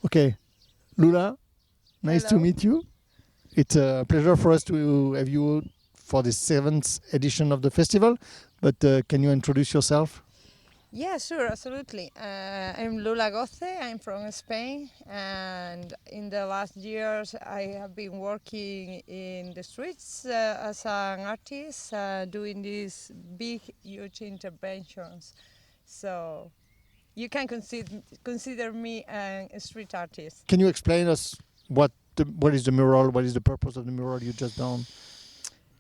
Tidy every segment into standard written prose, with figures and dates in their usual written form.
Okay, Lula, nice to Hello. meet you. It's a pleasure for us to have you for the 7th edition of the festival. But can you introduce yourself? Yeah, sure, absolutely. I'm Lula Goce. I'm from Spain, and in the last years, I have been working in the streets as an artist, doing these big, huge interventions. So you can consider me a street artist. Can you explain us what is the mural? What is the purpose of the mural you just done?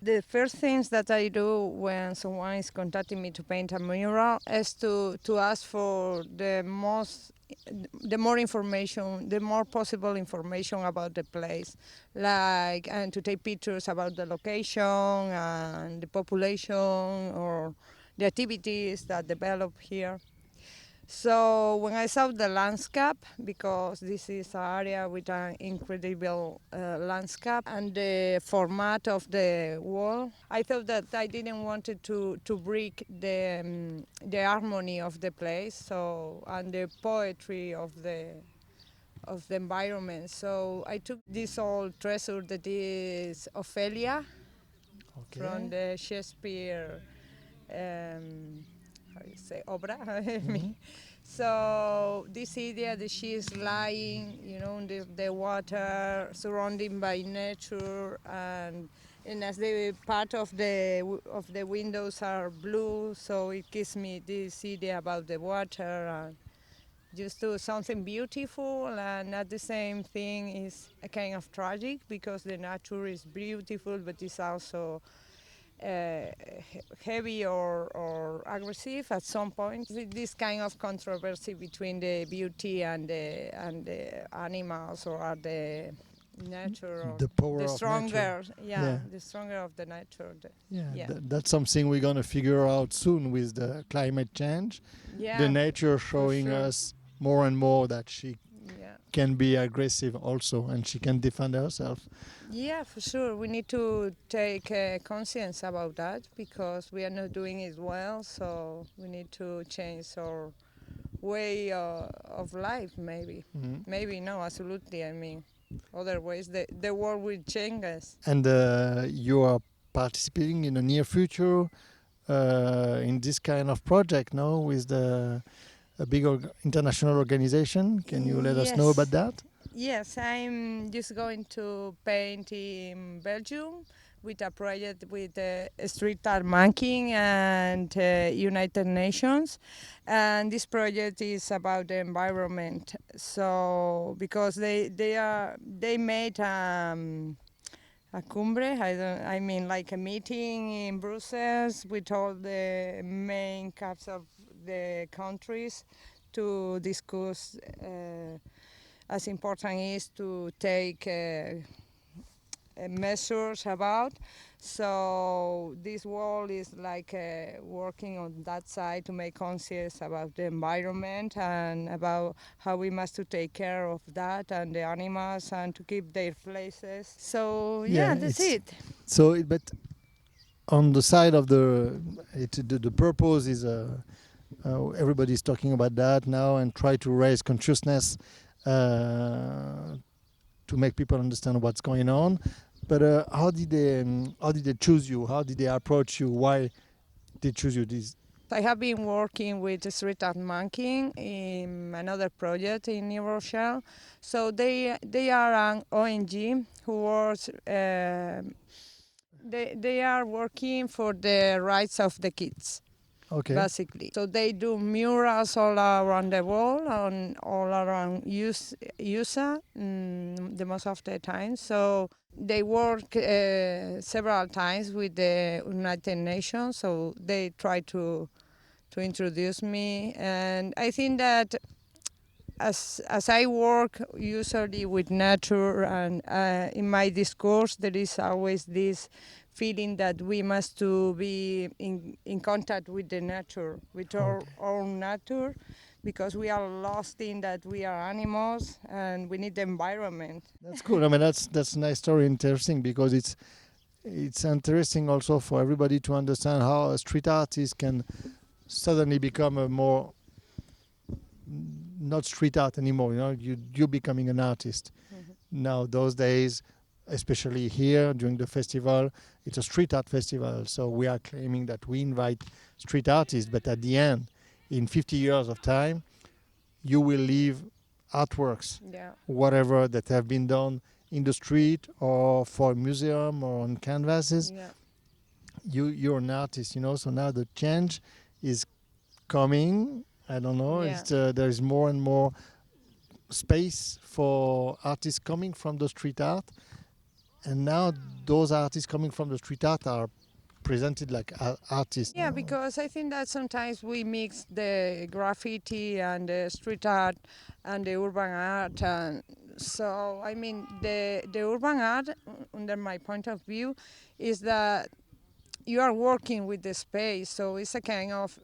The first things that I do when someone is contacting me to paint a mural is to ask for the more information, the more possible information about the place, like, and to take pictures about the location and the population or the activities that develop here. So when I saw the landscape, because this is an area with an incredible landscape and the format of the wall, I thought that I didn't want it to break the harmony of the place, so and the poetry of the environment. So I took this old treasure that is Ophelia from the Shakespeare, how you say, obra. So this idea that she is lying, in the water, surrounded by nature, and as the part of the windows are blue, so it gives me this idea about the water and just do something beautiful, and at the same thing is a kind of tragic because the nature is beautiful, but it's also heavy or aggressive at some point. This kind of controversy between the beauty and the animals or the nature or The power the of stronger, nature. yeah, the stronger of the nature. Yeah, That's something we're gonna figure out soon with the climate change. The yeah, nature for showing sure. us more and more that she Yeah. can be aggressive also, and she can defend herself. Yeah, for sure. We need to take conscience about that because we are not doing it well. So we need to change our way of life, maybe. Mhm. Maybe no, absolutely. I mean, otherwise the world will change us. And you are participating in the near future in this kind of project, no, with a big international organization. Can you let us know about Yes. that? Yes, I'm just going to paint in Belgium with a project with Street Art Making and United Nations, and this project is about the environment. So because they made a cumbre, I mean like a meeting in Brussels with all the main caps of the countries to discuss. As important is to take measures about. So this wall is like working on that side to make conscious about the environment and about how we must to take care of that and the animals and to keep their places. So yeah, that's It's it. so. But on the side of the purpose is everybody's talking about that now and try to raise consciousness uh, to make people understand what's going on. But how did they choose you? How did they approach you? Why they choose you? This I have been working with Street Art Monkey in another project in New Rochelle. So they are an ONG who works. They are working for the rights of the kids, okay? basically. So they do murals all around the world, all around USA, the most of the time. So they work several times with the United Nations. So they try to introduce me, and I think that as I work usually with nature and in my discourse there is always this feeling that we must to be in contact with the nature, with our own nature, because we are lost in that we are animals and we need the environment. That's cool. I mean, that's a nice story, interesting because it's interesting also for everybody to understand how a street artist can suddenly become a more not street art anymore. You're becoming an artist. Now those days, especially here during the festival, it's a street art festival. So we are claiming that we invite street artists, but at the end, in 50 years of time, you will leave artworks, whatever that have been done in the street or for a museum or on canvases. You're an artist, so now the change is coming. I don't know, there is more and more space for artists coming from the street art, and now those artists coming from the street art are presented like artists. Yeah, because I think that sometimes we mix the graffiti and the street art and the urban art, and so I mean the urban art, under my point of view, is that you are working with the space, so it's a kind of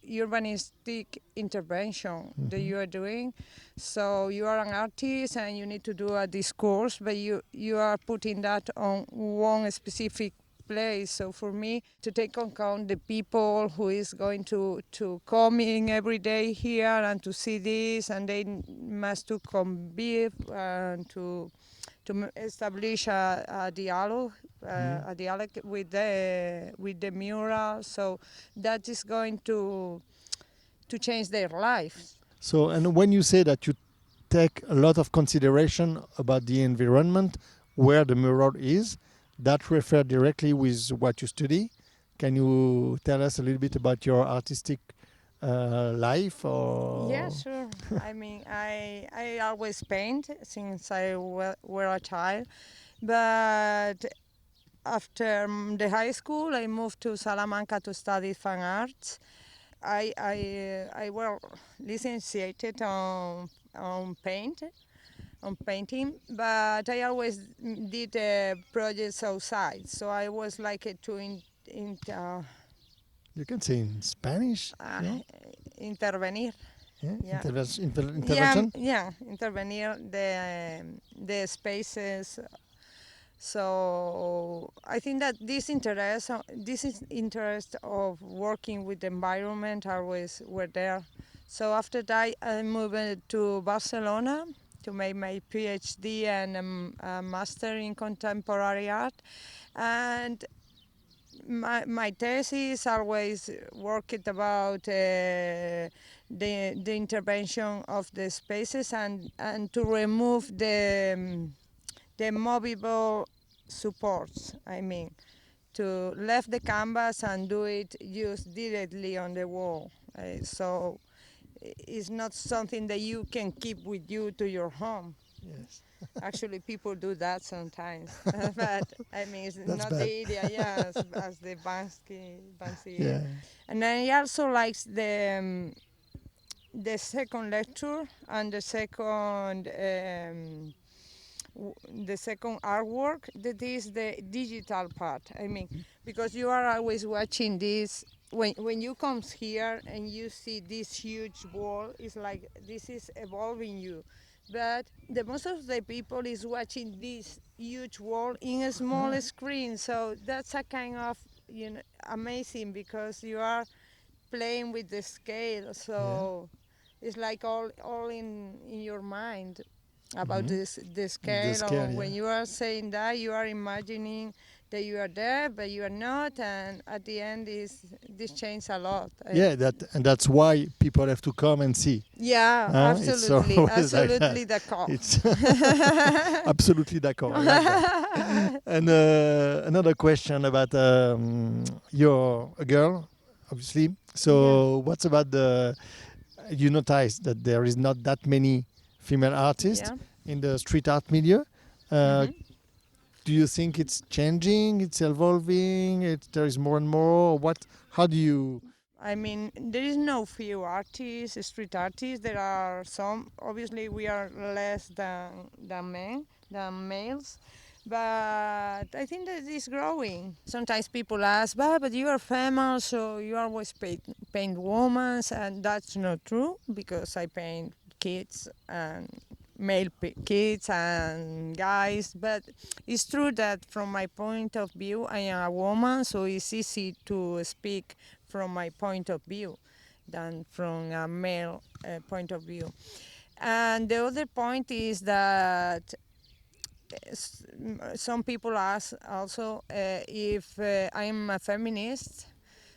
urbanistic intervention that you are doing. So you are an artist and you need to do a discourse, but you are putting that on one specific place. So for me, to take on account the people who is going to coming every day here and to see this, and they must to convive and to establish a dialogue, with the mural. So that is going to change their lives. So, and when you say that you take a lot of consideration about the environment where the mural is, that refers directly with what you study. Can you tell us a little bit about your artistic life? Or Yeah, sure. I mean, I always paint since I were a child, but after the high school, I moved to Salamanca to study fine arts. I were licenciated on painting, but I always did projects outside. So I was like you can say in Spanish. Intervenir. Yeah. Intervention. Intervenir the spaces. So I think that this interest of working with the environment always were there. So after that, I moved to Barcelona to make my PhD and a master in contemporary art. And my thesis always worked about the intervention of the spaces and to remove the movable supports. I mean, to left the canvas and do it just directly on the wall. So it's not something that you can keep with you to your home. Yes. Actually, people do that sometimes, but I mean, it's That's not bad. the idea, as the Banksy. Yeah. And I also like the second lecture and the second artwork, that is the digital part. I mean, because you are always watching this. When you come here and you see this huge wall, it's like this is evolving you. But the most of the people is watching this huge wall in a small screen. So that's a kind of amazing, because you are playing with the scale. So it's like all in your mind about the scale. Or when you are saying that, you are imagining that you are there, but you are not, and at the end this changes a lot. That's why people have to come and see. Yeah, absolutely, absolutely d'accord. It's absolutely d'accord. I like that. And another question about you're a girl, obviously. So what's about you notice that there is not that many female artists in the street art milieu. Do you think it's changing? It's evolving? There is more and more? How do you? I mean, there is no few artists, street artists. There are some. Obviously, we are less than males. But I think that it's growing. Sometimes people ask, but you are famous, so you always paint women, and that's not true, because I paint kids and male kids and guys. But it's true that from my point of view, I am a woman, so it's easy to speak from my point of view. than from a male point of view. And the other point is that some people ask also if I'm a feminist.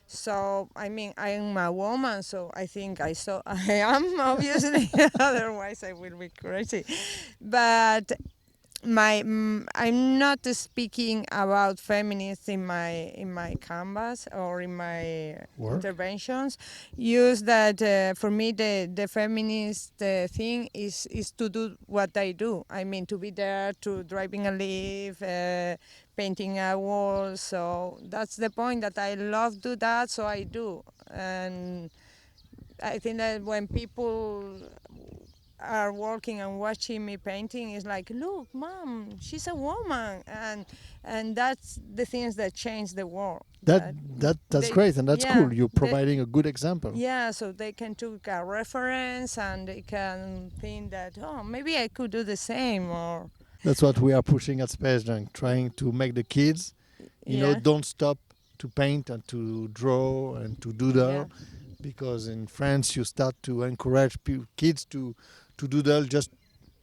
So I mean, I am a woman, so I think I am obviously. Otherwise, I will be crazy. But I'm not speaking about feminists in my canvas or in my interventions. Use that for me the feminist thing is to do what I do. I mean, to be there, to driving a leaf, painting a wall. So that's the point, that I love do that, so I do. And I think that when people are walking and watching me painting, is like, look, mom, she's a woman, and that's the things that change the world. That's great, and that's cool. You're providing a good example. Yeah, so they can take a reference and they can think that, oh, maybe I could do the same. Or that's what we are pushing at Space Junk, trying to make the kids, you know, don't stop to paint and to draw and to doodle, because in France you start to encourage kids to doodle just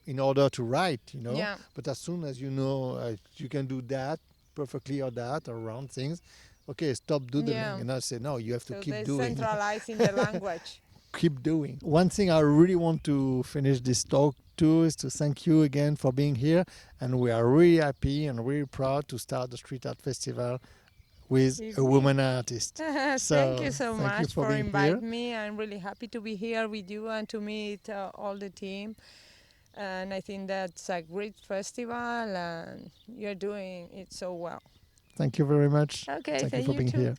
in order to write, you know. Yeah. But as soon as you know you can do that perfectly, or that, or round things, okay, stop doodling. And I say, no, you have to keep doing. Centralizing the language. Keep doing. One thing I really want to finish this talk to is to thank you again for being here, and we are really happy and really proud to start the Street Art Festival with a woman artist. Thank you so much for inviting me. I'm really happy to be here with you and to meet all the team. And I think that's a great festival, and you're doing it so well. Thank you very much. Okay, thank you for being here.